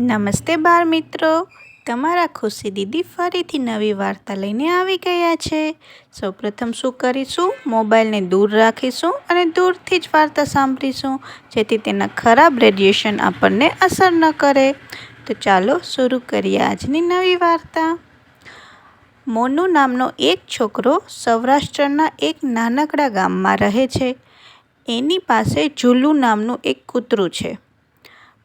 નમસ્તે બાળ મિત્રો, તમારા ખુશી દીદી ફરીથી નવી વાર્તા લઈને આવી ગયા છે. સૌપ્રથમ શું કરીશું, મોબાઈલને દૂર રાખીશું અને દૂરથી જ વાર્તા સાંભળીશું, જેથી તેના ખરાબ રેડિયેશન આપણને અસર ન કરે. તો ચાલો શરૂ કરીએ આજની નવી વાર્તા. મોનુ નામનો એક છોકરો સૌરાષ્ટ્રના એક નાનકડા ગામમાં રહે છે. એની પાસે જુલ્લુ નામનું એક કૂતરું છે.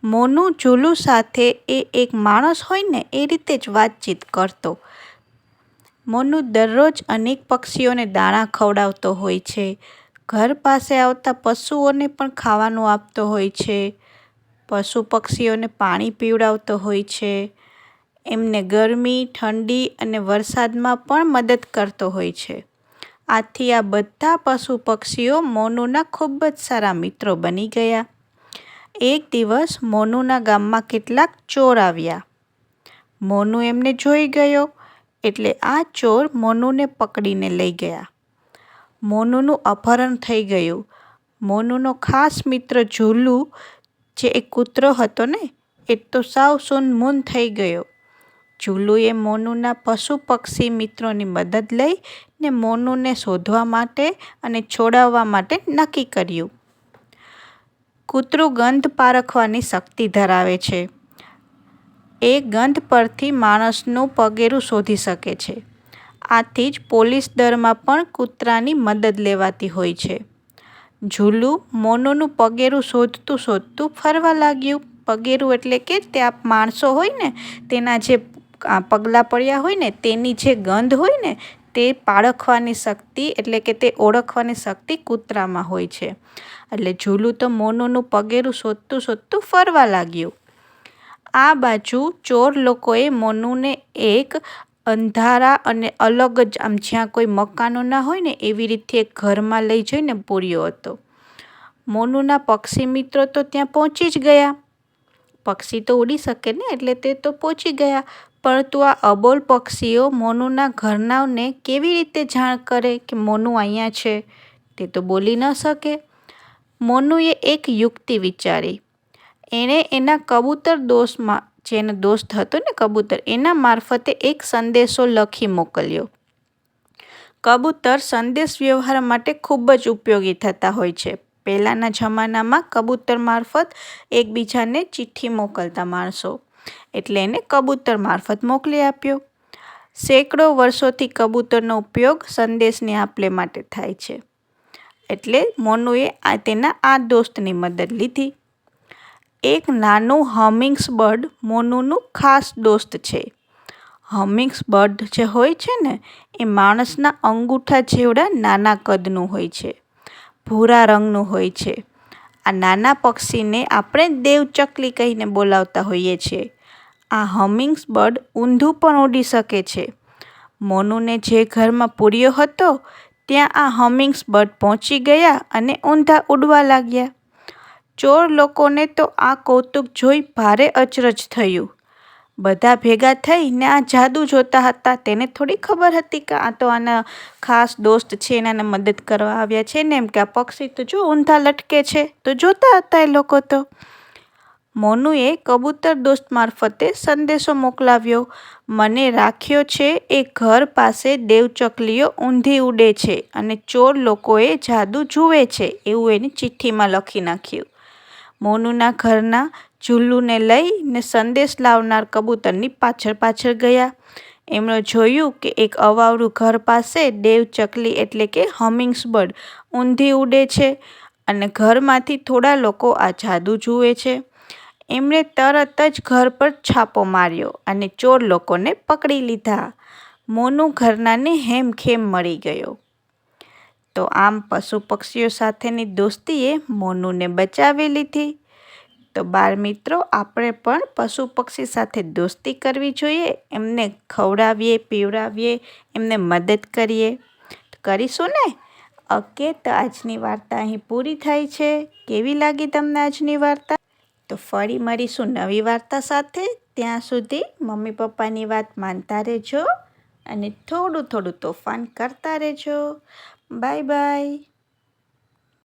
મોનુ જુલ્લુ સાથે એક માણસ હોય ને એ રીતે જ વાતચીત કરતો. મોનુ દરરોજ અનેક પક્ષીઓને દાણા ખવડાવતો હોય છે. ઘર પાસે આવતા પશુઓને પણ ખાવાનું આપતો હોય છે. પશુ પક્ષીઓને પાણી પીવડાવતો હોય છે. એમને ગરમી, ઠંડી અને વરસાદમાં પણ મદદ કરતો હોય છે. આથી આ બધા પશુ પક્ષીઓ મોનુના ખૂબ જ સારા મિત્રો બની ગયા. એક દિવસ મોનુના ગામમાં કેટલાક ચોર આવ્યા. મોનુ એમને જોઈ ગયો એટલે આ ચોર મોનુને પકડીને લઈ ગયા. મોનુનું અપહરણ થઈ ગયું. મોનુનો ખાસ મિત્ર જુલ્લુ, જે એક કૂતરો હતો ને, એ તો સાવ સૂન-મૂન થઈ ગયો. જુલ્લુએ મોનુના પશુ પક્ષી મિત્રોની મદદ લઈને મોનુને શોધવા માટે અને છોડાવવા માટે નક્કી કર્યું. કૂતરું ગંધ પારખવાની શક્તિ ધરાવે છે. એ ગંધ પરથી માણસનું પગેરું શોધી શકે છે. આથી જ પોલીસ દળમાં પણ કૂતરાની મદદ લેવાતી હોય છે. જુલ્લુ મોનુનું પગેરું શોધતું શોધતું ફરવા લાગ્યું. પગેરું એટલે કે ત્યાં માણસો હોય ને તેના જે પગલાં પડ્યા હોય ને તેની જે ગંધ હોય ને તે પારખવાની શક્તિ એટલે કે તે ઓળખવાની શક્તિ કૂતરામાં હોય છે. એટલે જુલ્લુ તો મોનુનું પગેરું શોધતું શોધતું ફરવા લાગ્યું. આ બાજુ ચોર લોકોએ મોનુને એક અંધારા અને અલગ જ જ્યાં કોઈ મકાનો ના હોય ને એવી રીતે એક ઘરમાં લઈ જઈને પૂર્યો હતો. મોનુના પક્ષી મિત્રો તો ત્યાં પહોંચી જ ગયા. પક્ષી તો ઉડી શકે ને એટલે તે તો પહોંચી ગયા. પરંતુ આ અબોલ પક્ષીઓ મોનુના ઘરનાઓને કેવી રીતે જાણ કરે કે મોનુ અહીંયા છે? તે તો બોલી ન શકે. મોનુએ એક યુક્તિ વિચારી. એણે એના કબૂતર દોસ્તમાં, જેનો દોસ્ત હતો ને કબૂતર, એના મારફતે એક સંદેશો લખી મોકલ્યો. કબૂતર સંદેશ વ્યવહાર માટે ખૂબ જ ઉપયોગી થતા હોય છે. પહેલાંના જમાનામાં કબૂતર મારફત એકબીજાને ચિઠ્ઠી મોકલતા માણસો, એટલે એને કબૂતર મારફત મોકલી આપ્યો. સેંકડો વર્ષોથી કબૂતરનો ઉપયોગ સંદેશની આપ-લે માટે થાય છે. એટલે મોનુએ તેના આ દોસ્તની મદદ લીધી. એક નાનું હમિંગ્સબર્ડ મોનુનું ખાસ દોસ્ત છે. હમિંગ્સબર્ડ જે હોય છે ને એ માણસના અંગૂઠા જેવડા નાના કદનું હોય છે. ભૂરા રંગનું હોય છે. આ નાના પક્ષીને આપણે દેવચકલી કહીને બોલાવતા હોઈએ છીએ. આ હમિંગ્સબર્ડ ઊંધું પણ ઉડી શકે છે. મોનુને જે ઘરમાં પૂર્યો હતો ત્યાં આ હમિંગ્સબર્ડ પહોંચી ગયા અને ઊંધા ઉડવા લાગ્યા. ચોર લોકોને તો આ કૌતુક જોઈ ભારે અચરજ થયું. બધા ભેગા થઈને આ જાદુ જોતા હતા. તેને થોડી ખબર હતી કે આ તો આના ખાસ દોસ્ત છે, એનાને મદદ કરવા આવ્યા છે ને, એમ કે આ પક્ષી તો જો ઊંધા લટકે છે. તો જોતા હતા એ લોકો તો. મોનુએ કબૂતર દોસ્ત મારફતે સંદેશો મોકલાવ્યો. મને રાખ્યો છે એ ઘર પાસે દેવચકલીઓ ઊંધી ઉડે છે અને ચોર લોકોએ જાદુ જુએ છે, એવું એની ચિઠ્ઠીમાં લખી નાખ્યું. મોનુના ઘરના જુલ્લુને લઈને સંદેશ લાવનાર કબૂતરની પાછળ પાછળ ગયા. એમણે જોયું કે એક અવાવરું ઘર પાસે દેવચકલી એટલે કે હમિંગ્સબર્ડ ઊંધી ઉડે છે અને ઘરમાંથી થોડા લોકો આ જાદુ જુએ છે. એમણે તરત જ ઘર પર છાપો માર્યો અને ચોર લોકોને પકડી લીધા. મોનુ ઘરનાને હેમખેમ મળી ગયો. તો આમ પશુ પક્ષીઓ સાથેની દોસ્તીએ મોનુને બચાવી લીધી. તો બાળ મિત્રો, આપણે પણ પશુ પક્ષી સાથે દોસ્તી કરવી જોઈએ. એમને ખવડાવીએ, પીવડાવીએ, એમને મદદ કરીએ. તો કરીશું ને? ઓકે, તો આજની વાર્તા અહીં પૂરી થાય છે. કેવી લાગી તમને આજની વાર્તા? તો ફરી મળીશું નવી વાર્તા સાથે. ત્યાં સુધી મમ્મી પપ્પાની વાત માનતા રહેજો અને થોડું થોડું તોફાન કરતા રહેજો. Bye bye.